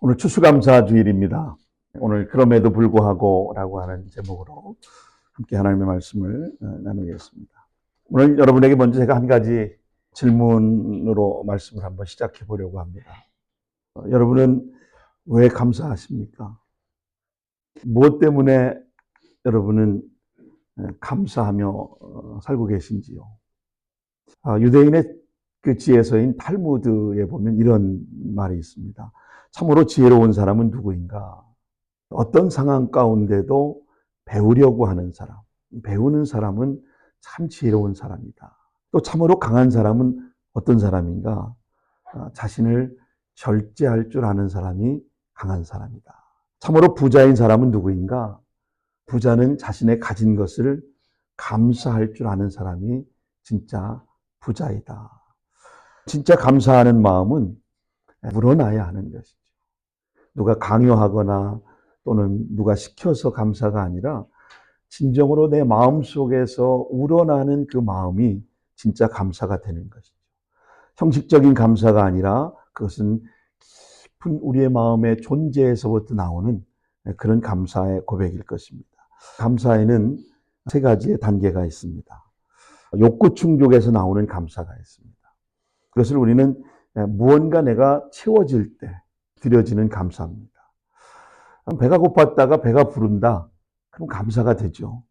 오늘 추수감사 주일입니다. 오늘 그럼에도 불구하고라고 하는 제목으로 함께 하나님의 말씀을 나누겠습니다. 오늘 여러분에게 먼저 제가 한 가지 질문으로 말씀을 한번 시작해 보려고 합니다. 여러분은 왜 감사하십니까? 무엇 때문에 여러분은 감사하며 살고 계신지요? 유대인의 그 지혜서인 탈무드에 보면 이런 말이 있습니다. 참으로 지혜로운 사람은 누구인가? 어떤 상황 가운데도 배우려고 하는 사람, 배우는 사람은 참 지혜로운 사람이다. 또 참으로 강한 사람은 어떤 사람인가? 자신을 절제할 줄 아는 사람이 강한 사람이다. 참으로 부자인 사람은 누구인가? 부자는 자신의 가진 것을 감사할 줄 아는 사람이 진짜 부자이다. 진짜 감사하는 마음은 우러나야 하는 것이죠. 누가 강요하거나 또는 누가 시켜서 감사가 아니라 진정으로 내 마음속에서 우러나는 그 마음이 진짜 감사가 되는 것이죠. 형식적인 감사가 아니라 그것은 깊은 우리의 마음의 존재에서부터 나오는 그런 감사의 고백일 것입니다. 감사에는 세 가지의 단계가 있습니다. 욕구 충족에서 나오는 감사가 있습니다. 그것을 우리는 무언가 내가 채워질 때 드려지는 감사입니다. 배가 고팠다가 배가 부른다. 그럼 감사가 되죠.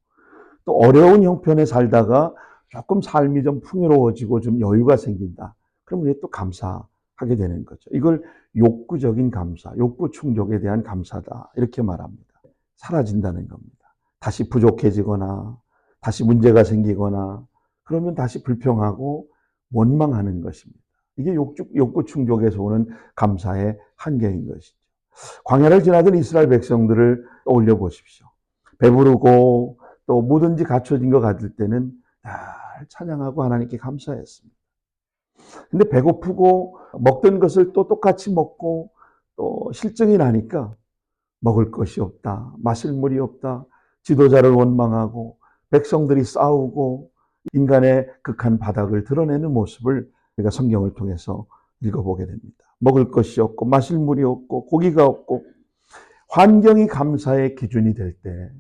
또 어려운 형편에 살다가 조금 삶이 좀 풍요로워지고 좀 여유가 생긴다. 그럼 우리 또 감사하게 되는 거죠. 이걸 욕구적인 감사, 욕구 충족에 대한 감사다. 이렇게 말합니다. 사라진다는 겁니다. 다시 부족해지거나 다시 문제가 생기거나 그러면 다시 불평하고 원망하는 것입니다. 이게 욕구 충족에서 오는 감사의 한계인 것이죠. 광야를 지나던 이스라엘 백성들을 떠올려 보십시오. 배부르고 또 뭐든지 갖춰진 것 같을 때는 날 찬양하고 하나님께 감사했습니다. 근데 배고프고 먹던 것을 또 똑같이 먹고 또 실증이 나니까 먹을 것이 없다, 마실 물이 없다, 지도자를 원망하고 백성들이 싸우고 인간의 극한 바닥을 드러내는 모습을 우리가 성경을 통해서 읽어보게 됩니다. 먹을 것이 없고 마실 물이 없고 고기가 없고 환경이 감사의 기준이 될 때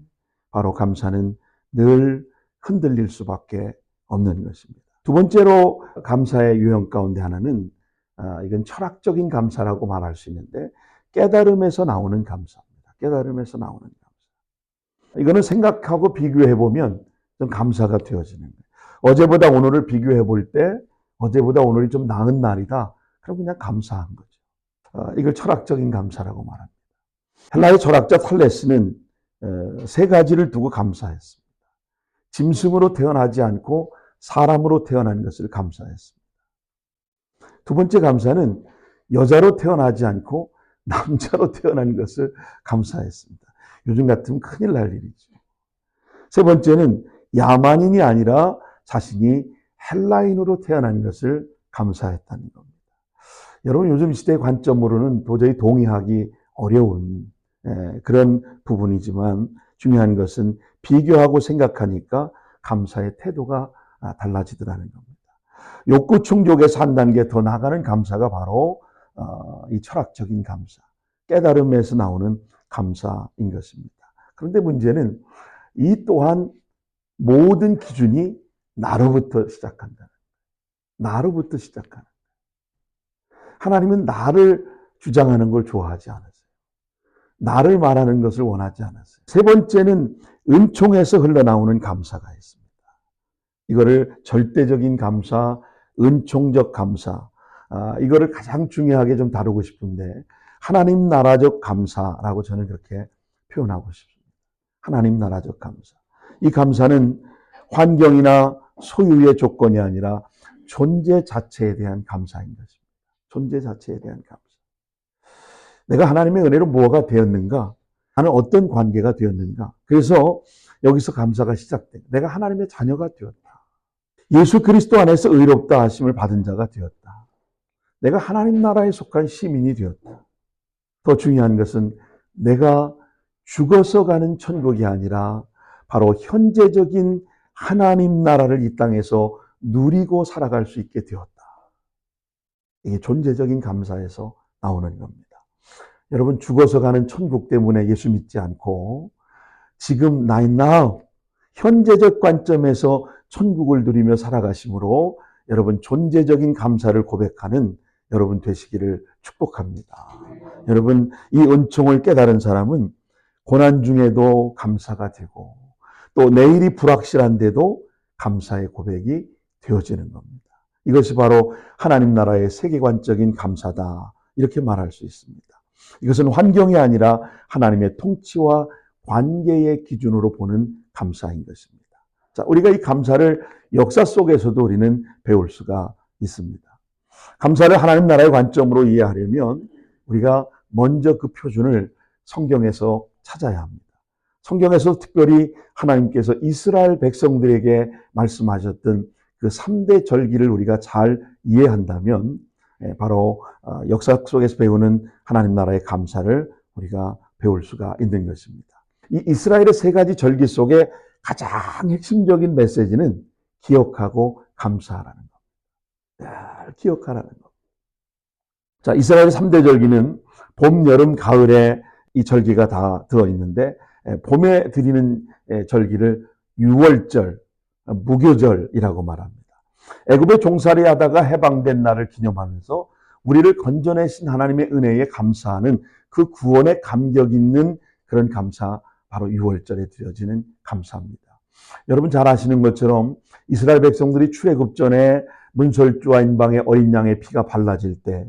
바로 감사는 늘 흔들릴 수밖에 없는 것입니다. 두 번째로 감사의 유형 가운데 하나는 이건 철학적인 감사라고 말할 수 있는데 깨달음에서 나오는 감사입니다. 깨달음에서 나오는 감사. 이거는 생각하고 비교해 보면 좀 감사가 되어지는 거예요. 어제보다 오늘을 비교해 볼 때 어제보다 오늘이 좀 나은 날이다. 그럼 그냥 감사한 거죠. 이걸 철학적인 감사라고 말합니다. 헬라의 철학자 탈레스는 세 가지를 두고 감사했습니다. 짐승으로 태어나지 않고 사람으로 태어난 것을 감사했습니다. 두 번째 감사는 여자로 태어나지 않고 남자로 태어난 것을 감사했습니다. 요즘 같으면 큰일 날 일이죠. 세 번째는 야만인이 아니라 자신이 헬라인으로 태어난 것을 감사했다는 겁니다. 여러분 요즘 시대의 관점으로는 도저히 동의하기 어려운 그런 부분이지만 중요한 것은 비교하고 생각하니까 감사의 태도가 달라지더라는 겁니다. 욕구 충족에서 한 단계 더 나가는 감사가 바로 이 철학적인 감사, 깨달음에서 나오는 감사인 것입니다. 그런데 문제는 이 또한 모든 기준이 나로부터 시작한다는 거예요. 나로부터 시작하는 거예요. 하나님은 나를 주장하는 걸 좋아하지 않았어요. 나를 말하는 것을 원하지 않았어요. 세 번째는 은총에서 흘러나오는 감사가 있습니다. 이거를 절대적인 감사, 은총적 감사, 이거를 가장 중요하게 좀 다루고 싶은데 하나님 나라적 감사라고 저는 그렇게 표현하고 싶습니다. 하나님 나라적 감사. 이 감사는 환경이나 소유의 조건이 아니라 존재 자체에 대한 감사인 것입니다. 존재 자체에 대한 감사. 내가 하나님의 은혜로 무엇가 되었는가? 나는 어떤 관계가 되었는가? 그래서 여기서 감사가 시작돼. 내가 하나님의 자녀가 되었다. 예수 그리스도 안에서 의롭다 하심을 받은 자가 되었다. 내가 하나님 나라에 속한 시민이 되었다. 더 중요한 것은 내가 죽어서 가는 천국이 아니라 바로 현재적인 하나님 나라를 이 땅에서 누리고 살아갈 수 있게 되었다. 이게 존재적인 감사에서 나오는 겁니다. 여러분 죽어서 가는 천국 때문에 예수 믿지 않고 지금 right now 현재적 관점에서 천국을 누리며 살아가심으로 여러분 존재적인 감사를 고백하는 여러분 되시기를 축복합니다. 여러분 이 은총을 깨달은 사람은 고난 중에도 감사가 되고 또 내일이 불확실한데도 감사의 고백이 되어지는 겁니다. 이것이 바로 하나님 나라의 세계관적인 감사다 이렇게 말할 수 있습니다. 이것은 환경이 아니라 하나님의 통치와 관계의 기준으로 보는 감사인 것입니다. 자, 우리가 이 감사를 역사 속에서도 우리는 배울 수가 있습니다. 감사를 하나님 나라의 관점으로 이해하려면 우리가 먼저 그 표준을 성경에서 찾아야 합니다. 성경에서 특별히 하나님께서 이스라엘 백성들에게 말씀하셨던 그 3대 절기를 우리가 잘 이해한다면 바로 역사 속에서 배우는 하나님 나라의 감사를 우리가 배울 수가 있는 것입니다. 이 이스라엘의 3가지 절기 속에 가장 핵심적인 메시지는 기억하고 감사하라는 것. 늘 기억하라는 것. 자, 이스라엘의 3대 절기는 봄, 여름, 가을에 이 절기가 다 들어있는데 봄에 드리는 절기를 유월절, 무교절이라고 말합니다. 애굽에 종살이 하다가 해방된 날을 기념하면서 우리를 건져내신 하나님의 은혜에 감사하는 그 구원의 감격 있는 그런 감사, 바로 유월절에 드려지는 감사입니다. 여러분 잘 아시는 것처럼 이스라엘 백성들이 출애굽 전에 문설주와 인방의 어린 양의 피가 발라질 때,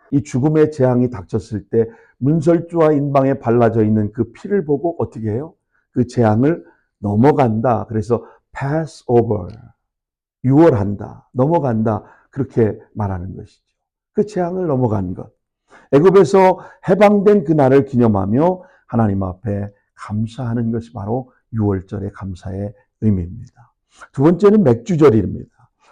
이 죽음의 재앙이 닥쳤을 때 문설주와 인방에 발라져 있는 그 피를 보고 어떻게 해요? 그 재앙을 넘어간다. 그래서 pass over, 유월한다, 넘어간다, 그렇게 말하는 것이죠. 그 재앙을 넘어간 것. 애굽에서 해방된 그날을 기념하며 하나님 앞에 감사하는 것이 바로 유월절의 감사의 의미입니다. 두 번째는 맥주절입니다.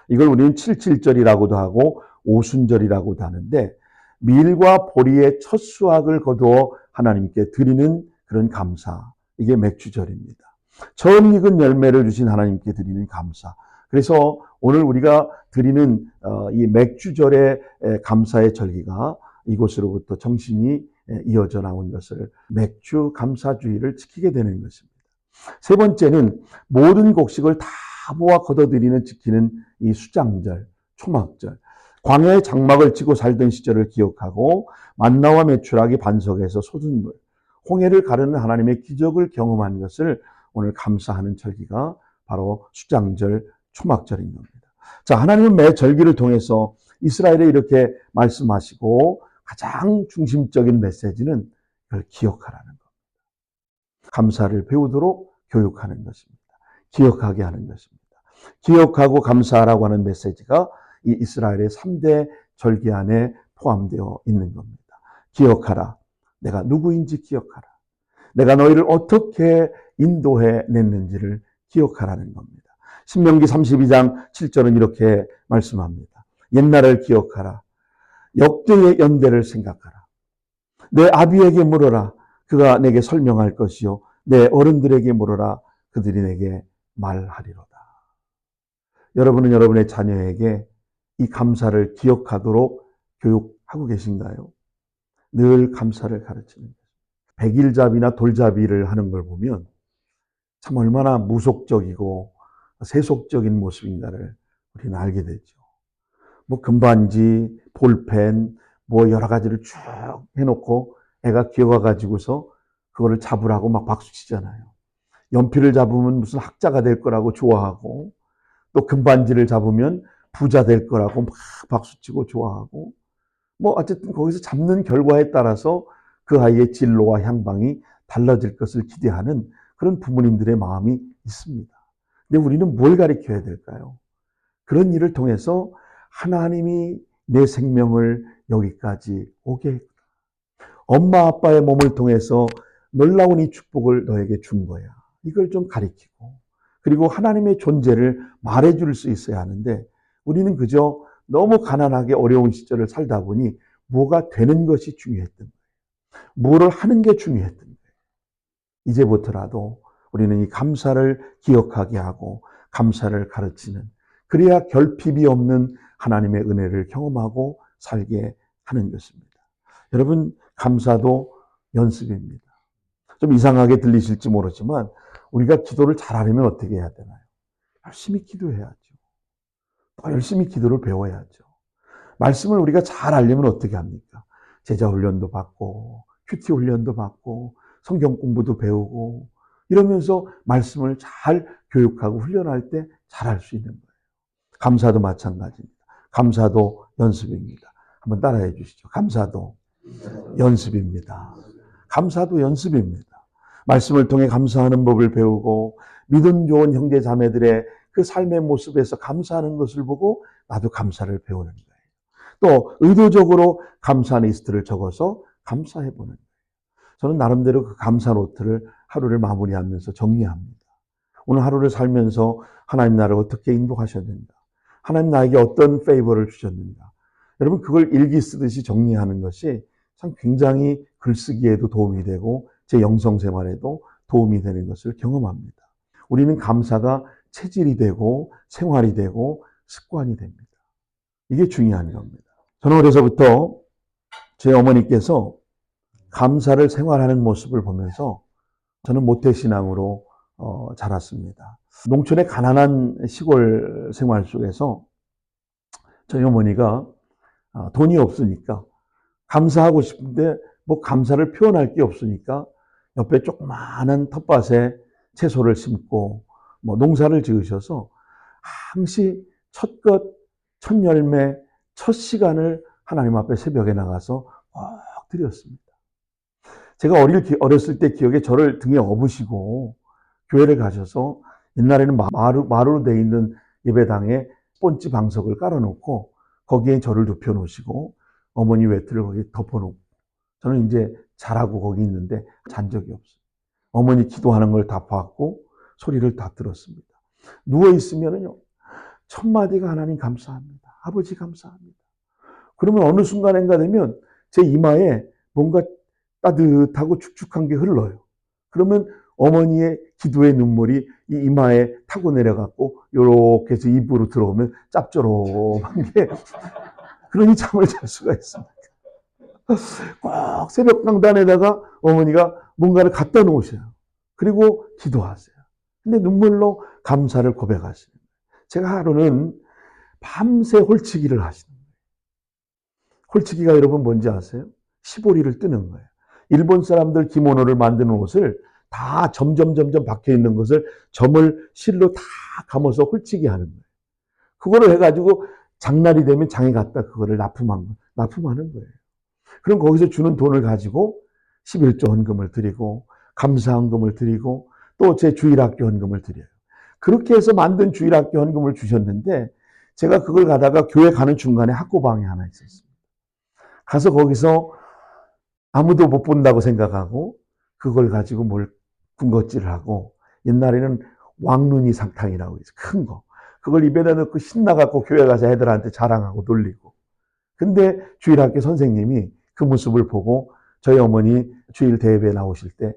이걸 우리는 칠칠절이라고도 하고 오순절이라고도 하는데 밀과 보리의 첫 수확을 거두어 하나님께 드리는 그런 감사, 이게 맥주절입니다. 처음 익은 열매를 주신 하나님께 드리는 감사. 그래서 오늘 우리가 드리는 이 맥주절의 감사의 절기가 이곳으로부터 정신이 이어져 나온 것을 맥주 감사주의를 지키게 되는 것입니다. 세 번째는 모든 곡식을 다 모아 걷어들이는 지키는 이 수장절, 초막절. 광야의 장막을 치고 살던 시절을 기억하고 만나와 메추라기 반석에서 솟은 물, 홍해를 가르는 하나님의 기적을 경험한 것을 오늘 감사하는 절기가 바로 수장절, 초막절인 겁니다. 자, 하나님은 매 절기를 통해서 이스라엘에 이렇게 말씀하시고 가장 중심적인 메시지는 그걸 기억하라는 겁니다. 감사를 배우도록 교육하는 것입니다. 기억하게 하는 것입니다. 기억하고 감사하라고 하는 메시지가 이 이스라엘의 3대 절기 안에 포함되어 있는 겁니다. 기억하라. 내가 누구인지 기억하라. 내가 너희를 어떻게 인도해 냈는지를 기억하라는 겁니다. 신명기 32장 7절은 이렇게 말씀합니다. 옛날을 기억하라. 역대의 연대를 생각하라. 내 아비에게 물어라. 그가 내게 설명할 것이요. 내 어른들에게 물어라. 그들이 내게 말하리로다. 여러분은 여러분의 자녀에게 이 감사를 기억하도록 교육하고 계신가요? 늘 감사를 가르치는 거죠. 백일잡이나 돌잡이를 하는 걸 보면 참 얼마나 무속적이고 세속적인 모습인가를 우리는 알게 되죠. 뭐 금반지, 볼펜, 뭐 여러 가지를 쭉 해놓고 애가 기어가가지고서 그거를 잡으라고 막 박수 치잖아요. 연필을 잡으면 무슨 학자가 될 거라고 좋아하고 또 금반지를 잡으면 부자 될 거라고 막 박수치고 좋아하고 뭐 어쨌든 거기서 잡는 결과에 따라서 그 아이의 진로와 향방이 달라질 것을 기대하는 그런 부모님들의 마음이 있습니다. 근데 우리는 뭘 가르쳐야 될까요? 그런 일을 통해서 하나님이 내 생명을 여기까지 오게 했구나. 엄마 아빠의 몸을 통해서 놀라운 이 축복을 너에게 준 거야. 이걸 좀 가르치고 그리고 하나님의 존재를 말해줄 수 있어야 하는데 우리는 그저 너무 가난하게 어려운 시절을 살다 보니 뭐가 되는 것이 중요했던 거예요. 뭐를 하는 게 중요했던 거예요. 이제부터라도 우리는 이 감사를 기억하게 하고 감사를 가르치는, 그래야 결핍이 없는 하나님의 은혜를 경험하고 살게 하는 것입니다. 여러분, 감사도 연습입니다. 좀 이상하게 들리실지 모르지만 우리가 기도를 잘하려면 어떻게 해야 되나요? 열심히 기도해야죠. 더 열심히 기도를 배워야죠. 말씀을 우리가 잘 알려면 어떻게 합니까? 제자 훈련도 받고 큐티 훈련도 받고 성경 공부도 배우고 이러면서 말씀을 잘 교육하고 훈련할 때 잘할 수 있는 거예요. 감사도 마찬가지입니다. 감사도 연습입니다. 한번 따라해 주시죠. 감사도 연습입니다. 감사도 연습입니다. 말씀을 통해 감사하는 법을 배우고 믿음 좋은 형제 자매들의 그 삶의 모습에서 감사하는 것을 보고 나도 감사를 배우는 거예요. 또 의도적으로 감사 리스트를 적어서 감사해 보는 거예요. 저는 나름대로 그 감사 노트를 하루를 마무리하면서 정리합니다. 오늘 하루를 살면서 하나님 나를 어떻게 인도하셨는가? 하나님 나에게 어떤 페이버를 주셨는가? 여러분 그걸 일기 쓰듯이 정리하는 것이 참 굉장히 글쓰기에도 도움이 되고 제 영성 생활에도 도움이 되는 것을 경험합니다. 우리는 감사가 체질이 되고 생활이 되고 습관이 됩니다. 이게 중요한 겁니다. 저는 어려서부터 제 어머니께서 감사를 생활하는 모습을 보면서 저는 모태신앙으로 자랐습니다. 농촌의 가난한 시골 생활 속에서 저희 어머니가 돈이 없으니까 감사하고 싶은데 뭐 감사를 표현할 게 없으니까 옆에 조그마한 텃밭에 채소를 심고 뭐 농사를 지으셔서 항시 첫 것, 첫 열매, 첫 시간을 하나님 앞에 새벽에 나가서 꼭 드렸습니다. 제가 어렸을 때 기억에 저를 등에 업으시고 교회를 가셔서 옛날에는 마루로 돼 있는 예배당에 본지 방석을 깔아놓고 거기에 저를 눕혀놓으시고 어머니 외투를 거기 덮어놓고 저는 이제 자라고 거기 있는데 잔 적이 없어요. 어머니 기도하는 걸 다 봤고 소리를 다 들었습니다. 누워있으면요. 첫 마디가 하나님 감사합니다. 아버지 감사합니다. 그러면 어느 순간인가 되면 제 이마에 뭔가 따뜻하고 축축한 게 흘러요. 그러면 어머니의 기도의 눈물이 이 이마에 타고 내려갔고 요렇게 해서 입으로 들어오면 짭조름한 게 그러니 잠을 잘 수가 있습니다. 꼭 새벽 강단에다가 어머니가 뭔가를 갖다 놓으셔요. 그리고 기도하세요. 근데 눈물로 감사를 고백하시는 거예요. 제가 하루는 밤새 홀치기를 하시는 거예요. 홀치기가 여러분 뭔지 아세요? 시보리를 뜨는 거예요. 일본 사람들 기모노를 만드는 옷을 다 점점 박혀 있는 것을 점을 실로 다 감아서 홀치기 하는 거예요. 그거를 해가지고 장날이 되면 장에 갖다 그거를 납품하는 거예요. 그럼 거기서 주는 돈을 가지고 11조 헌금을 드리고 감사 헌금을 드리고 또 제 주일학교 헌금을 드려요. 그렇게 해서 만든 주일학교 헌금을 주셨는데 제가 그걸 가다가 교회 가는 중간에 학고방이 하나 있었습니다. 가서 거기서 아무도 못 본다고 생각하고 그걸 가지고 뭘 군것질을 하고 옛날에는 왕눈이 사탕이라고 해서 큰 거. 그걸 입에다 넣고 신나갖고 교회 가서 애들한테 자랑하고 놀리고. 근데 주일학교 선생님이 그 모습을 보고 저희 어머니 주일 대회에 나오실 때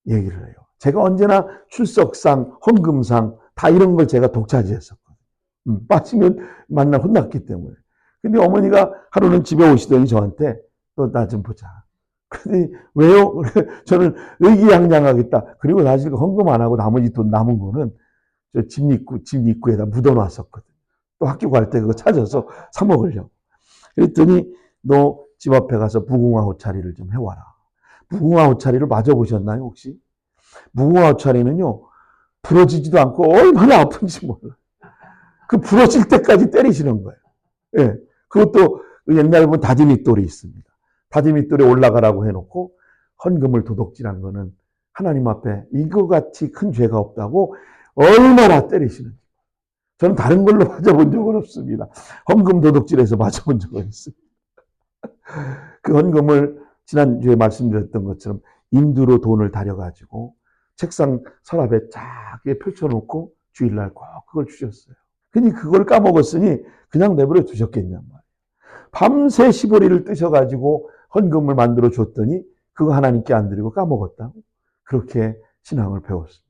얘기를 해요. 제가 언제나 출석상, 헌금상 다 이런 걸 제가 독차지했었거든요. 빠지면 만날 혼났기 때문에. 근데 어머니가 하루는 집에 오시더니 저한테 너 나 좀 보자. 그랬더니 왜요? 저는 의기양양하겠다. 그리고 사실 헌금 안 하고 나머지 돈 남은 거는 저 집 입구에다 묻어놨었거든요. 또 학교 갈 때 그거 찾아서 사 먹으려고. 그랬더니 너 집 앞에 가서 무궁화 호차리를 좀 해와라. 무궁화 호차리를 맞아보셨나요 혹시? 무궁화 호차리는요. 부러지지도 않고 얼마나 아픈지 몰라요. 그 부러질 때까지 때리시는 거예요. 예. 그것도 옛날에 보면 다지미돌이 있습니다. 다지미돌에 올라가라고 해놓고 헌금을 도둑질한 거는 하나님 앞에 이거 같이 큰 죄가 없다고 얼마나 때리시는지. 저는 다른 걸로 맞아본 적은 없습니다. 헌금 도둑질해서 맞아본 적은 있습니다. 그 헌금을 지난주에 말씀드렸던 것처럼 인두로 돈을 다려가지고 책상 서랍에 쫙 펼쳐놓고 주일날 꼭 그걸 주셨어요. 근데 그걸 까먹었으니 그냥 내버려 두셨겠냔 말이에요. 밤새 시보리를 뜨셔가지고 헌금을 만들어 줬더니 그거 하나님께 안 드리고 까먹었다고. 그렇게 신앙을 배웠습니다.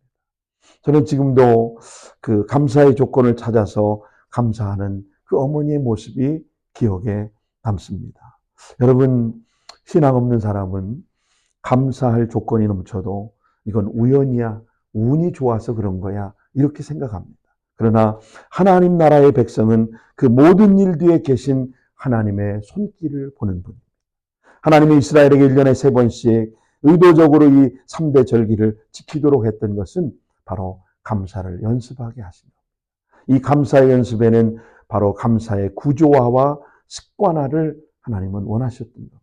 저는 지금도 그 감사의 조건을 찾아서 감사하는 그 어머니의 모습이 기억에 남습니다. 여러분, 신앙 없는 사람은 감사할 조건이 넘쳐도 이건 우연이야, 운이 좋아서 그런 거야, 이렇게 생각합니다. 그러나 하나님 나라의 백성은 그 모든 일 뒤에 계신 하나님의 손길을 보는 분입니다. 하나님이 이스라엘에게 1년에 3번씩 의도적으로 이 3대 절기를 지키도록 했던 것은 바로 감사를 연습하게 하십니다. 이 감사의 연습에는 바로 감사의 구조화와 습관화를 하나님은 원하셨던 겁니다.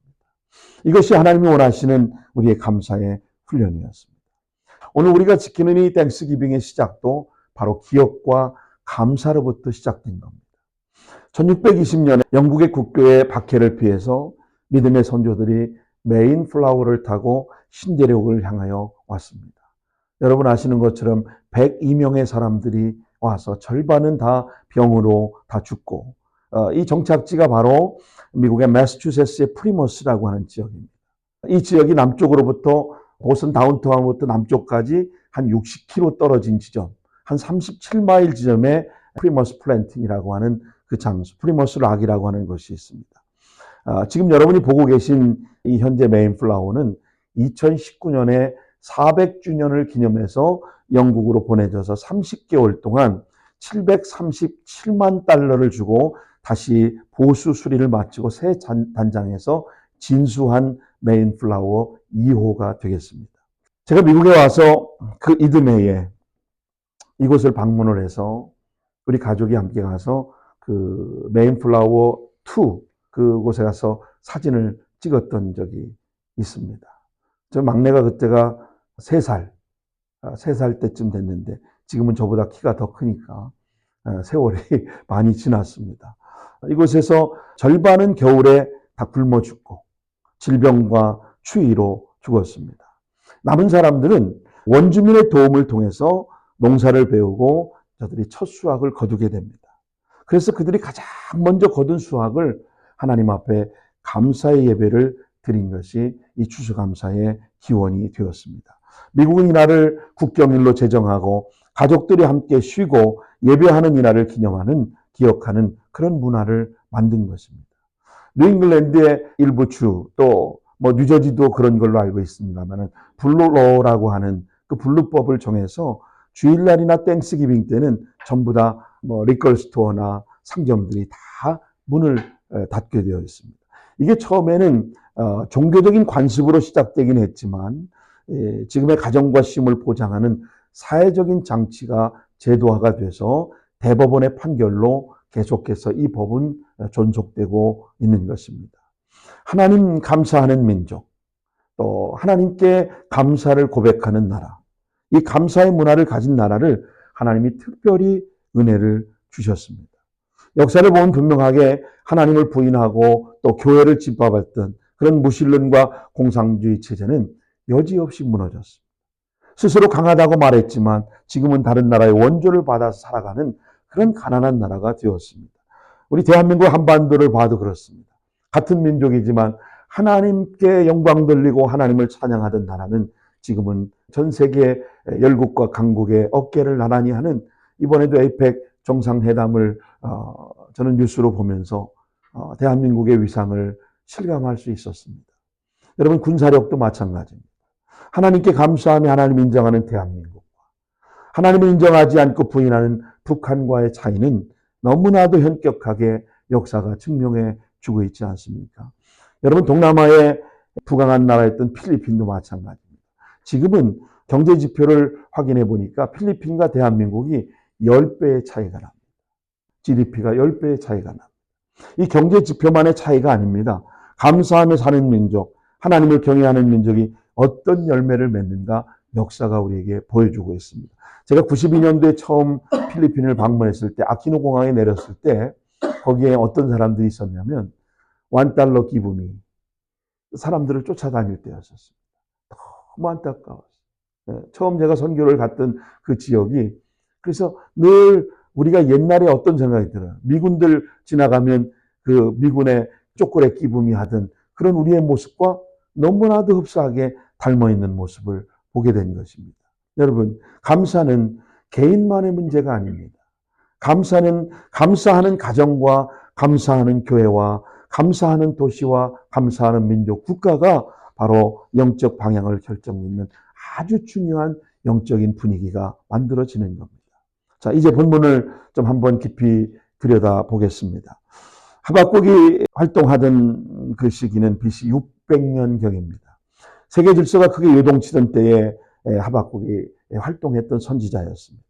이것이 하나님이 원하시는 우리의 감사의 훈련이었습니다. 오늘 우리가 지키는 이 땡스기빙의 시작도 바로 기억과 감사로부터 시작된 겁니다. 1620년에 영국의 국교의 박해를 피해서 믿음의 선조들이 메인 플라워를 타고 신대륙을 향하여 왔습니다. 여러분 아시는 것처럼 102명의 사람들이 와서 절반은 다 병으로 다 죽고, 이 정착지가 바로 미국의 매사추세츠의 프리머스라고 하는 지역입니다. 이 지역이 남쪽으로부터 보스턴 다운타운부터 남쪽까지 한 60km 떨어진 지점, 한 37마일 지점에 프리머스 플랜팅이라고 하는 그 장소, 프리머스 락이라고 하는 것이 있습니다. 지금 여러분이 보고 계신 이 현재 메인플라워는 2019년에 400주년을 기념해서 영국으로 보내져서 30개월 동안 737만 달러를 주고 다시 보수 수리를 마치고 새 단장에서 진수한 메인플라워 2호가 되겠습니다. 제가 미국에 와서 그 이듬해에 이곳을 방문을 해서 우리 가족이 함께 가서 그 메인플라워 2 그곳에 가서 사진을 찍었던 적이 있습니다. 저 막내가 그때가 3살 때쯤 됐는데 지금은 저보다 키가 더 크니까 세월이 많이 지났습니다. 이곳에서 절반은 겨울에 다 굶어 죽고 질병과 추위로 죽었습니다. 남은 사람들은 원주민의 도움을 통해서 농사를 배우고 저들이 첫 수확을 거두게 됩니다. 그래서 그들이 가장 먼저 거둔 수확을 하나님 앞에 감사의 예배를 드린 것이 이 추수감사의 기원이 되었습니다. 미국은 이날을 국경일로 제정하고 가족들이 함께 쉬고 예배하는 이날을 기억하는 그런 문화를 만든 것입니다. 뉴잉글랜드의 일부 주, 또 뉴저지도 그런 걸로 알고 있습니다만 블루로라고 하는 그 블루법을 정해서 주일날이나 땡스기빙 때는 전부 다 리컬 스토어나 상점들이 다 문을 닫게 되어 있습니다. 이게 처음에는 종교적인 관습으로 시작되긴 했지만 지금의 가정과 쉼을 보장하는 사회적인 장치가 제도화가 돼서 대법원의 판결로 계속해서 이 법은 존속되고 있는 것입니다. 하나님 감사하는 민족, 또 하나님께 감사를 고백하는 나라, 이 감사의 문화를 가진 나라를 하나님이 특별히 은혜를 주셨습니다. 역사를 보면 분명하게 하나님을 부인하고 또 교회를 짓밟았던 그런 무신론과 공산주의 체제는 여지없이 무너졌습니다. 스스로 강하다고 말했지만 지금은 다른 나라의 원조를 받아서 살아가는 그런 가난한 나라가 되었습니다. 우리 대한민국 한반도를 봐도 그렇습니다. 같은 민족이지만 하나님께 영광 돌리고 하나님을 찬양하던 나라는 지금은 전 세계 열국과 강국의 어깨를 나란히 하는, 이번에도 에이펙 정상회담을 저는 뉴스로 보면서 대한민국의 위상을 실감할 수 있었습니다. 여러분 군사력도 마찬가지입니다. 하나님께 감사하며 하나님을 인정하는 대한민국과 하나님을 인정하지 않고 부인하는 북한과의 차이는 너무나도 현격하게 역사가 증명해 주고 있지 않습니까? 여러분 동남아의 부강한 나라였던 필리핀도 마찬가지입니다. 지금은 경제 지표를 확인해 보니까 필리핀과 대한민국이 10배의 차이가 납니다. GDP가 10배의 차이가 납니다. 이 경제 지표만의 차이가 아닙니다. 감사하며 사는 민족, 하나님을 경외하는 민족이 어떤 열매를 맺는가 역사가 우리에게 보여주고 있습니다. 제가 92년도에 처음 필리핀을 방문했을 때 아키노 공항에 내렸을 때 거기에 어떤 사람들이 있었냐면 $1 기부미, 사람들을 쫓아다닐 때였었습니다. 너무 안타까웠어요. 처음 제가 선교를 갔던 그 지역이, 그래서 늘 우리가 옛날에 어떤 생각이 들어요. 미군들 지나가면 그 미군의 초콜릿 기부미 하던 그런 우리의 모습과 너무나도 흡사하게 닮아있는 모습을 보게 된 것입니다. 여러분, 감사는 개인만의 문제가 아닙니다. 감사는 감사하는 가정과 감사하는 교회와 감사하는 도시와 감사하는 민족, 국가가 바로 영적 방향을 결정짓는 아주 중요한 영적인 분위기가 만들어지는 겁니다. 자, 이제 본문을 좀 한번 깊이 들여다보겠습니다. 하박국이 활동하던 그 시기는 BC 600년경입니다. 세계 질서가 크게 요동치던 때에 하박국이 활동했던 선지자였습니다.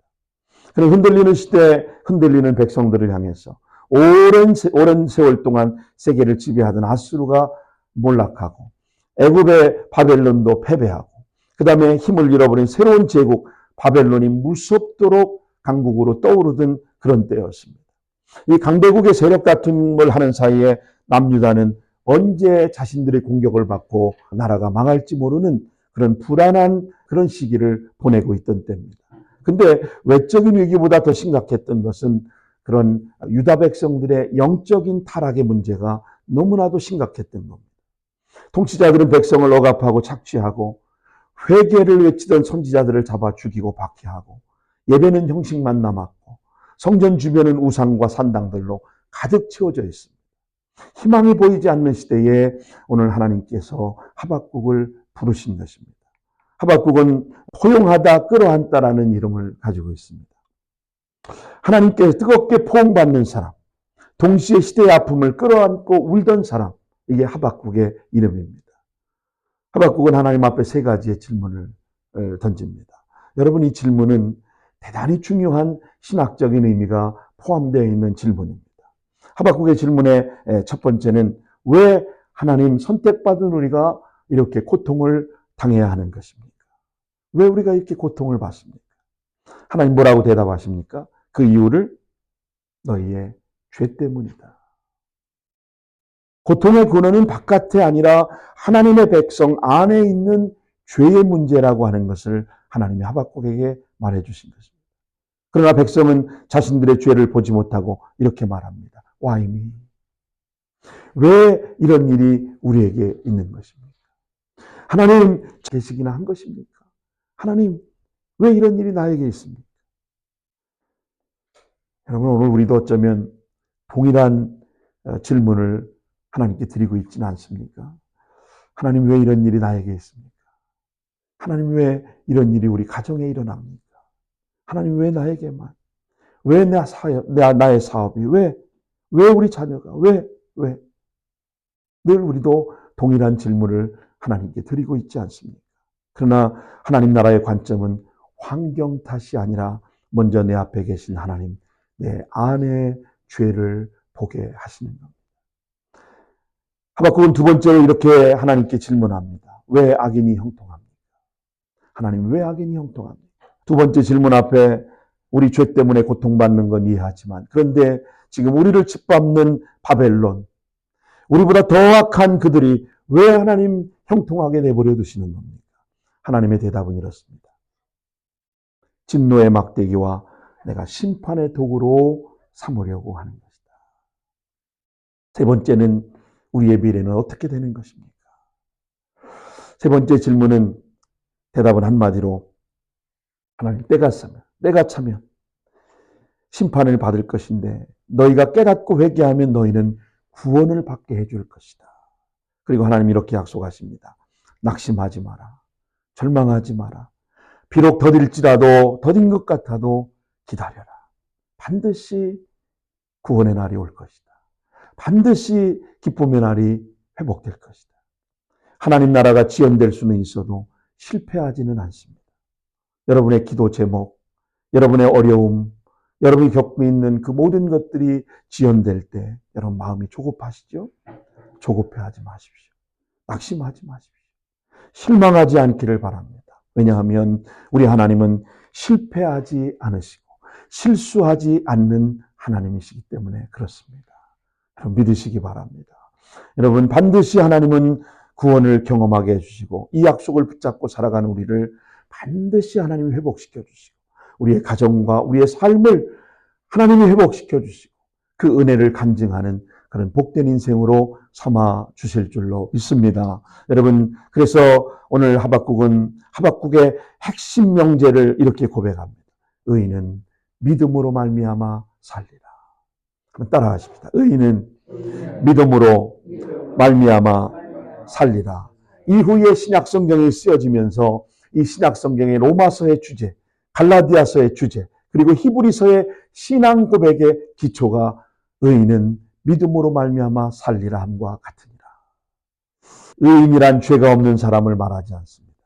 그는 흔들리는 시대에 흔들리는 백성들을 향해서 오랜 세월 동안 세계를 지배하던 아수르가 몰락하고 애굽의 바벨론도 패배하고 그 다음에 힘을 잃어버린 새로운 제국 바벨론이 무섭도록 강국으로 떠오르던 그런 때였습니다. 이 강대국의 세력 다툼을 하는 사이에 남유다는 언제 자신들의 공격을 받고 나라가 망할지 모르는 그런 불안한 그런 시기를 보내고 있던 때입니다. 근데 외적인 위기보다 더 심각했던 것은 그런 유다 백성들의 영적인 타락의 문제가 너무나도 심각했던 겁니다. 통치자들은 백성을 억압하고 착취하고 회개를 외치던 선지자들을 잡아 죽이고 박해하고 예배는 형식만 남았고 성전 주변은 우상과 산당들로 가득 채워져 있습니다. 희망이 보이지 않는 시대에 오늘 하나님께서 하박국을 부르신 것입니다. 하박국은 포용하다 끌어안다라는 이름을 가지고 있습니다. 하나님께서 뜨겁게 포옹받는 사람, 동시에 시대의 아픔을 끌어안고 울던 사람, 이게 하박국의 이름입니다. 하박국은 하나님 앞에 세 가지의 질문을 던집니다. 여러분, 이 질문은 대단히 중요한 신학적인 의미가 포함되어 있는 질문입니다. 하박국의 질문의 첫 번째는 왜 하나님 선택받은 우리가 이렇게 고통을 당해야 하는 것입니까? 왜 우리가 이렇게 고통을 받습니까? 하나님 뭐라고 대답하십니까? 그 이유를 너희의 죄 때문이다. 고통의 근원은 바깥에 아니라 하나님의 백성 안에 있는 죄의 문제라고 하는 것을 하나님이 하박국에게 말해 주신 것입니다. 그러나 백성은 자신들의 죄를 보지 못하고 이렇게 말합니다. Why me? 왜 이런 일이 우리에게 있는 것입니까? 하나님 계시기나 한 것입니까? 하나님 왜 이런 일이 나에게 있습니까? 여러분, 오늘 우리도 어쩌면 동일한 질문을 하나님께 드리고 있지는 않습니까? 하나님 왜 이런 일이 나에게 있습니까? 하나님 왜 이런 일이 우리 가정에 일어납니까? 하나님 왜 나에게만? 왜 나의 사업이? 왜 우리 자녀가? 왜? 늘 우리도 동일한 질문을 하나님께 드리고 있지 않습니까? 그러나 하나님 나라의 관점은 환경 탓이 아니라 먼저 내 앞에 계신 하나님, 내 안의 죄를 보게 하시는 겁니다. 하박국은 두 번째로 이렇게 하나님께 질문합니다. 왜 악인이 형통합니까? 하나님 왜 악인이 형통합니까? 두 번째 질문 앞에 우리 죄 때문에 고통받는 건 이해하지만 그런데 지금 우리를 짓밟는 바벨론, 우리보다 더 악한 그들이 왜 하나님 형통하게 내버려 두시는 겁니까? 하나님의 대답은 이렇습니다. 진노의 막대기와 내가 심판의 도구로 삼으려고 하는 것이다. 세 번째는 우리의 미래는 어떻게 되는 것입니까? 세 번째 질문은 대답은 한마디로 하나님 때가 차면 심판을 받을 것인데 너희가 깨닫고 회개하면 너희는 구원을 받게 해줄 것이다. 그리고 하나님 이렇게 약속하십니다. 낙심하지 마라. 절망하지 마라. 비록 더딘 것 같아도 기다려라. 반드시 구원의 날이 올 것이다. 반드시 기쁨의 날이 회복될 것이다. 하나님 나라가 지연될 수는 있어도 실패하지는 않습니다. 여러분의 기도 제목, 여러분의 어려움, 여러분이 겪고 있는 그 모든 것들이 지연될 때 여러분 마음이 조급하시죠? 조급해하지 마십시오. 낙심하지 마십시오. 실망하지 않기를 바랍니다. 왜냐하면 우리 하나님은 실패하지 않으시고 실수하지 않는 하나님이시기 때문에 그렇습니다. 여러분 믿으시기 바랍니다. 여러분 반드시 하나님은 구원을 경험하게 해주시고 이 약속을 붙잡고 살아가는 우리를 반드시 하나님이 회복시켜 주시고 우리의 가정과 우리의 삶을 하나님이 회복시켜 주시고 그 은혜를 간증하는 그런 복된 인생으로 삼아 주실 줄로 믿습니다. 여러분 그래서 오늘 하박국의 핵심 명제를 이렇게 고백합니다. 의인은 믿음으로 말미암아 살리라. 한번 따라하십시다. 의인은 믿음으로 말미암아 살리라. 이후에 신약 성경이 쓰여지면서 이 신약 성경의 로마서의 주제, 갈라디아서의 주제, 그리고 히브리서의 신앙 고백의 기초가 의인은 믿음으로 말미암아 살리라 함과 같으니라. 의인이란 죄가 없는 사람을 말하지 않습니다.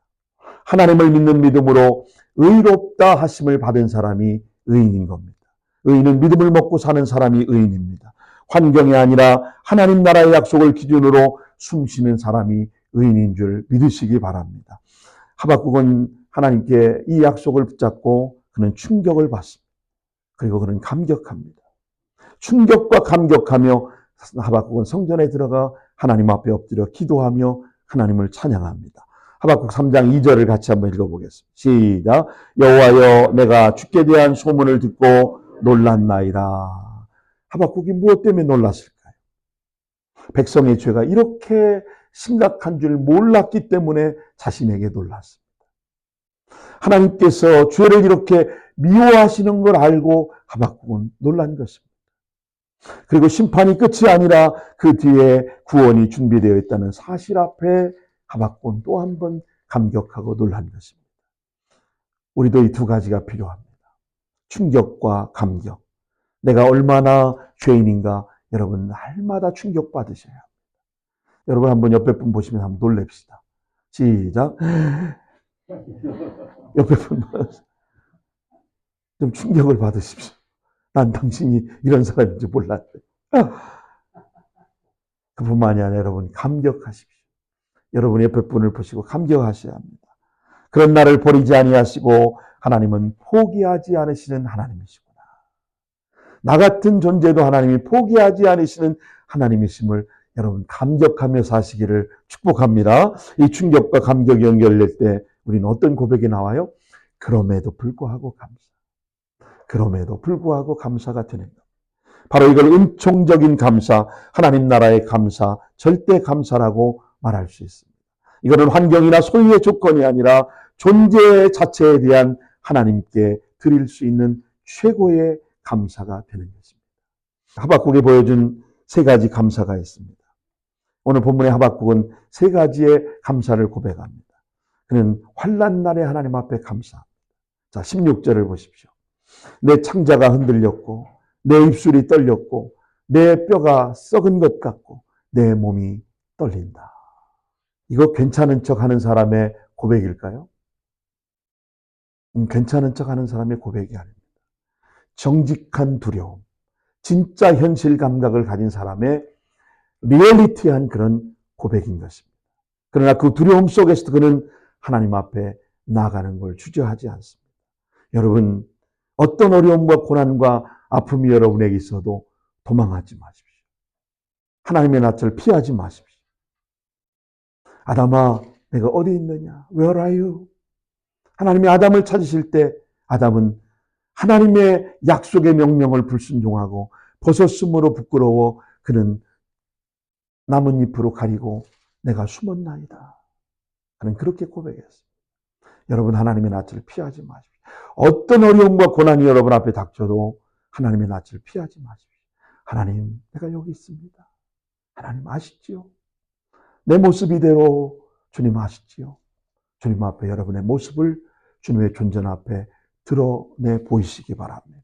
하나님을 믿는 믿음으로 의롭다 하심을 받은 사람이 의인인 겁니다. 의인은 믿음을 먹고 사는 사람이 의인입니다. 환경이 아니라 하나님 나라의 약속을 기준으로 숨쉬는 사람이 의인인 줄 믿으시기 바랍니다. 하박국은 하나님께 이 약속을 붙잡고 그는 충격을 받습니다. 그리고 그는 감격합니다. 충격과 감격하며 하박국은 성전에 들어가 하나님 앞에 엎드려 기도하며 하나님을 찬양합니다. 하박국 3장 2절을 같이 한번 읽어보겠습니다. 시작. 여호와여, 내가 주께 대한 소문을 듣고 놀랐나이다. 하박국이 무엇 때문에 놀랐을까요? 백성의 죄가 이렇게 심각한 줄 몰랐기 때문에 자신에게 놀랐습니다. 하나님께서 죄를 이렇게 미워하시는 걸 알고 하박국은 놀란 것입니다. 그리고 심판이 끝이 아니라 그 뒤에 구원이 준비되어 있다는 사실 앞에 하박국은 또 한 번 감격하고 놀란 것입니다. 우리도 이 두 가지가 필요합니다. 충격과 감격. 내가 얼마나 죄인인가 여러분 날마다 충격받으셔야 합니다. 여러분 한번 옆에 분 보시면 한번 놀랍시다. 시작. 옆에 분 좀 충격을 받으십시오. 난 당신이 이런 사람인지 몰랐대. 그뿐만이 아니라 여러분 감격하십시오. 여러분 옆에 분을 보시고 감격하셔야 합니다. 그런 나를 버리지 아니하시고 하나님은 포기하지 않으시는 하나님이시구나. 나 같은 존재도 하나님이 포기하지 않으시는 하나님이심을 여러분 감격하며 사시기를 축복합니다. 이 충격과 감격이 연결될 때 우리는 어떤 고백이 나와요? 그럼에도 불구하고 감사. 그럼에도 불구하고 감사가 되는 것. 바로 이걸 은총적인 감사, 하나님 나라의 감사, 절대 감사라고 말할 수 있습니다. 이거는 환경이나 소유의 조건이 아니라 존재 자체에 대한 하나님께 드릴 수 있는 최고의 감사가 되는 것입니다. 하박국이 보여준 세 가지 감사가 있습니다. 오늘 본문의 하박국은 세 가지의 감사를 고백합니다. 그는 환난 날에 하나님 앞에 감사합니다. 자, 16절을 보십시오. 내 창자가 흔들렸고 내 입술이 떨렸고 내 뼈가 썩은 것 같고 내 몸이 떨린다. 이거 괜찮은 척 하는 사람의 고백일까요? 괜찮은 척 하는 사람의 고백이 아닙니다. 정직한 두려움, 진짜 현실 감각을 가진 사람의 리얼리티한 그런 고백인 것입니다. 그러나 그 두려움 속에서도 그는 하나님 앞에 나아가는 걸 주저하지 않습니다. 여러분, 어떤 어려움과 고난과 아픔이 여러분에게 있어도 도망하지 마십시오. 하나님의 낯을 피하지 마십시오. 아담아, 내가 어디 있느냐? Where are you? 하나님이 아담을 찾으실 때 아담은 하나님의 약속의 명령을 불순종하고 벗었으므로 부끄러워 그는 나뭇잎으로 가리고 내가 숨었나이다. 그는 그렇게 고백했습니다. 여러분 하나님의 낯을 피하지 마십시오. 어떤 어려움과 고난이 여러분 앞에 닥쳐도 하나님의 낯을 피하지 마십시오. 하나님, 내가 여기 있습니다. 하나님 아시지요? 내 모습 이대로 주님 아시지요? 주님 앞에 여러분의 모습을 주님의 존재 앞에 드러내 보이시기 바랍니다.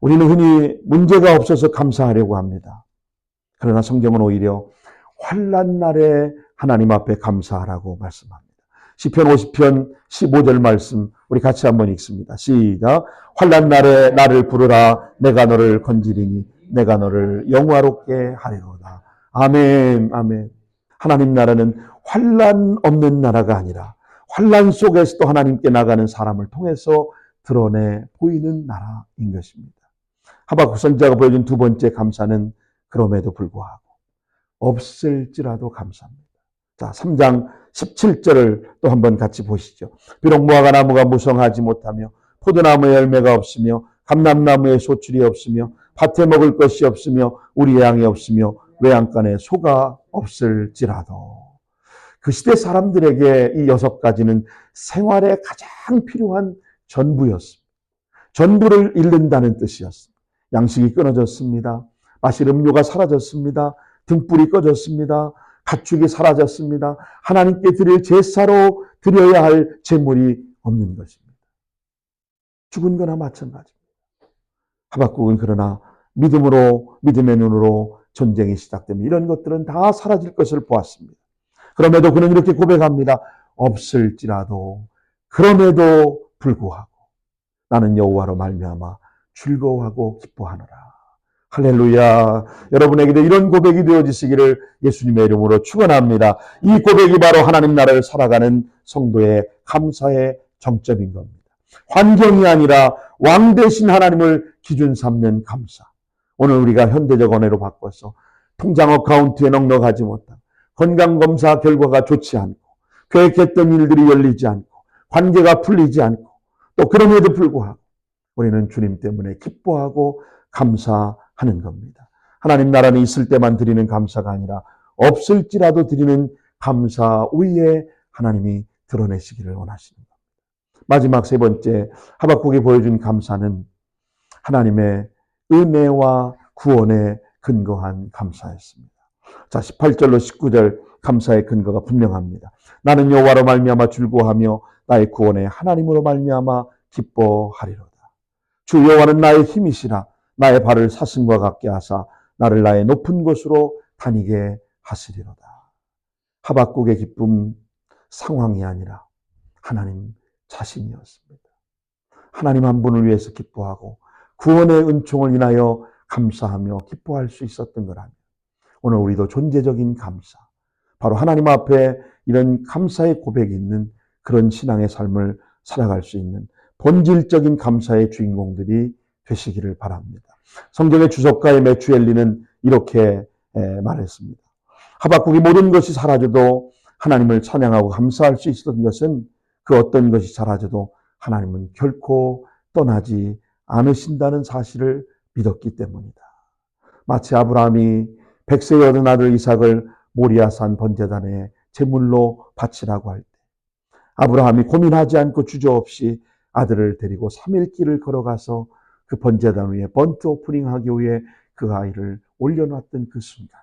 우리는 흔히 문제가 없어서 감사하려고 합니다. 그러나 성경은 오히려 환난 날에 하나님 앞에 감사하라고 말씀합니다. 시편 50편 15절 말씀 우리 같이 한번 읽습니다. 시작. 환난 날에 나를 부르라. 내가 너를 건지리니 내가 너를 영화롭게 하리로다. 아멘, 아멘. 하나님 나라는 환난 없는 나라가 아니라 환난 속에서도 하나님께 나가는 사람을 통해서 드러내 보이는 나라인 것입니다. 하박국 선지자가 보여준 두 번째 감사는 그럼에도 불구하고 없을지라도 감사합니다. 자, 3장 17절을 또 한번 같이 보시죠. 비록 무화과 나무가 무성하지 못하며 포도나무에 열매가 없으며 감람나무에 소출이 없으며 밭에 먹을 것이 없으며 우리 양이 없으며 외양간에 소가 없을지라도 그 시대 사람들에게 이 6가지는 생활에 가장 필요한 전부였습니다. 전부를 잃는다는 뜻이었습니다. 양식이 끊어졌습니다. 마실 음료가 사라졌습니다. 등불이 꺼졌습니다. 가축이 사라졌습니다. 하나님께 드릴 제사로 드려야 할 제물이 없는 것입니다. 죽은 거나 마찬가지입니다. 하박국은 그러나 믿음의 눈으로 전쟁이 시작되면 이런 것들은 다 사라질 것을 보았습니다. 그럼에도 그는 이렇게 고백합니다. 없을지라도 그럼에도 불구하고 나는 여호와로 말미암아 즐거워하고 기뻐하노라. 할렐루야. 여러분에게도 이런 고백이 되어지시기를 예수님의 이름으로 축원합니다. 이 고백이 바로 하나님 나라를 살아가는 성도의 감사의 정점인 겁니다. 환경이 아니라 왕 되신 하나님을 기준 삼는 감사. 오늘 우리가 현대적 언어로 바꿔서 통장 어카운트에 넉넉하지 못하고 건강검사 결과가 좋지 않고 계획했던 일들이 열리지 않고 관계가 풀리지 않고 또 그럼에도 불구하고 우리는 주님 때문에 기뻐하고 감사하는 겁니다. 하나님 나라는 있을 때만 드리는 감사가 아니라 없을지라도 드리는 감사 위에 하나님이 드러내시기를 원하시는 겁니다. 마지막 세 번째 하박국이 보여준 감사는 하나님의 은혜와 구원에 근거한 감사였습니다. 자, 18절로 19절 감사의 근거가 분명합니다. 나는 여호와로 말미암아 즐거워하며 나의 구원의 하나님으로 말미암아 기뻐하리로다. 주 여호와는 나의 힘이시라. 나의 발을 사슴과 같게 하사 나를 나의 높은 곳으로 다니게 하시리로다. 하박국의 기쁨 상황이 아니라 하나님 자신이었습니다. 하나님 한 분을 위해서 기뻐하고 구원의 은총을 인하여 감사하며 기뻐할 수 있었던 거라면 오늘 우리도 존재적인 감사, 바로 하나님 앞에 이런 감사의 고백이 있는 그런 신앙의 삶을 살아갈 수 있는 본질적인 감사의 주인공들이 되시기를 바랍니다. 성경의 주석가의 메추엘리는 이렇게 말했습니다. 하박국이 모든 것이 사라져도 하나님을 찬양하고 감사할 수 있었던 것은 그 어떤 것이 사라져도 하나님은 결코 떠나지 않으신다는 사실을 믿었기 때문이다. 마치 아브라함이 100세에 얻은 아들 이삭을 모리아산 번제단에 제물로 바치라고 할 때 아브라함이 고민하지 않고 주저없이 아들을 데리고 3일 길을 걸어가서 그 번제단 위에 번트 오프닝하기 위해 그 아이를 올려놨던 그 순간,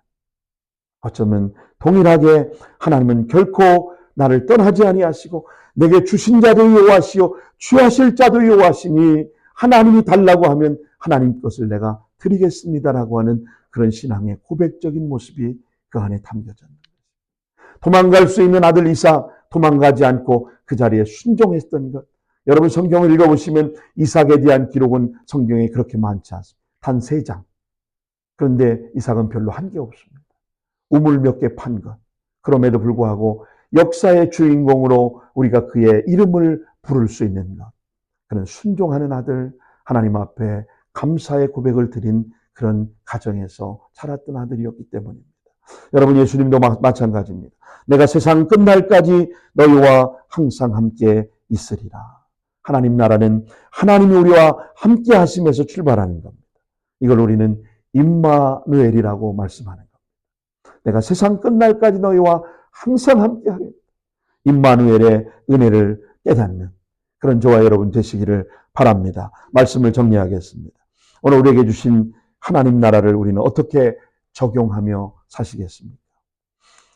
어쩌면 동일하게 하나님은 결코 나를 떠나지 아니하시고 내게 주신 자도 여호와시요 취하실 자도 여호와시니 하나님이 달라고 하면 하나님 것을 내가 드리겠습니다라고 하는 그런 신앙의 고백적인 모습이 그 안에 담겨졌는 것입니다. 도망갈 수 있는 아들 이삭, 도망가지 않고 그 자리에 순종했던 것. 여러분 성경을 읽어보시면 이삭에 대한 기록은 성경에 그렇게 많지 않습니다. 단 3장. 그런데 이삭은 별로 한 게 없습니다. 우물 몇 개 판 것. 그럼에도 불구하고 역사의 주인공으로 우리가 그의 이름을 부를 수 있는 것. 그는 순종하는 아들, 하나님 앞에 감사의 고백을 드린 그런 가정에서 자랐던 아들이었기 때문입니다. 여러분 예수님도 마찬가지입니다. 내가 세상 끝날까지 너희와 항상 함께 있으리라. 하나님 나라는 하나님이 우리와 함께 하심에서 출발하는 겁니다. 이걸 우리는 임마누엘이라고 말씀하는 겁니다. 내가 세상 끝날까지 너희와 항상 함께 하겠다. 임마누엘의 은혜를 깨닫는 그런 저와 여러분 되시기를 바랍니다. 말씀을 정리하겠습니다. 오늘 우리에게 주신 하나님 나라를 우리는 어떻게 적용하며 사시겠습니까?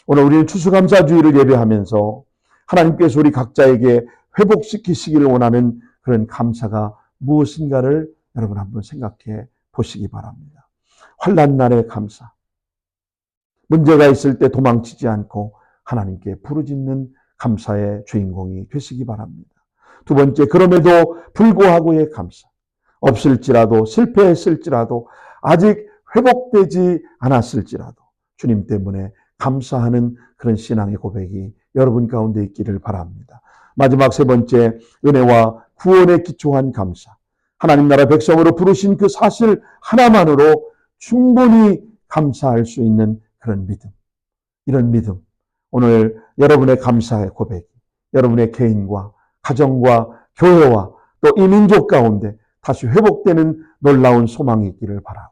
오늘 우리는 추수감사주의를 예배하면서 하나님께서 우리 각자에게 회복시키시기를 원하는 그런 감사가 무엇인가를 여러분 한번 생각해 보시기 바랍니다. 환난 날의 감사. 문제가 있을 때 도망치지 않고 하나님께 부르짖는 감사의 주인공이 되시기 바랍니다. 두 번째, 그럼에도 불구하고의 감사. 없을지라도 실패했을지라도 아직 회복되지 않았을지라도 주님 때문에 감사하는 그런 신앙의 고백이 여러분 가운데 있기를 바랍니다. 마지막 세 번째, 은혜와 구원에 기초한 감사. 하나님 나라 백성으로 부르신 그 사실 하나만으로 충분히 감사할 수 있는 그런 믿음. 이런 믿음. 오늘 여러분의 감사의 고백, 여러분의 개인과 가정과 교회와 또 이 민족 가운데 다시 회복되는 놀라운 소망이 있기를 바라고,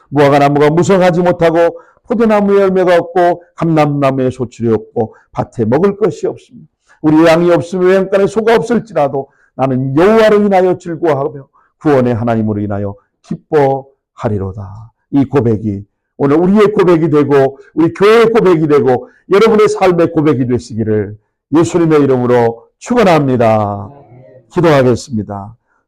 무화과 나무가 무성하지 못하고 포도나무에 열매가 없고 감람나무에 소출이 없고 밭에 먹을 것이 없습니다. 우리 양이 없으면 외양간에 소가 없을지라도 나는 여호와로 인하여 즐거워하며 구원의 하나님으로 인하여 기뻐하리로다. 이 고백이 오늘 우리의 고백이 되고 우리 교회의 고백이 되고 여러분의 삶의 고백이 되시기를 예수님의 이름으로 축원합니다. 기도하겠습니다.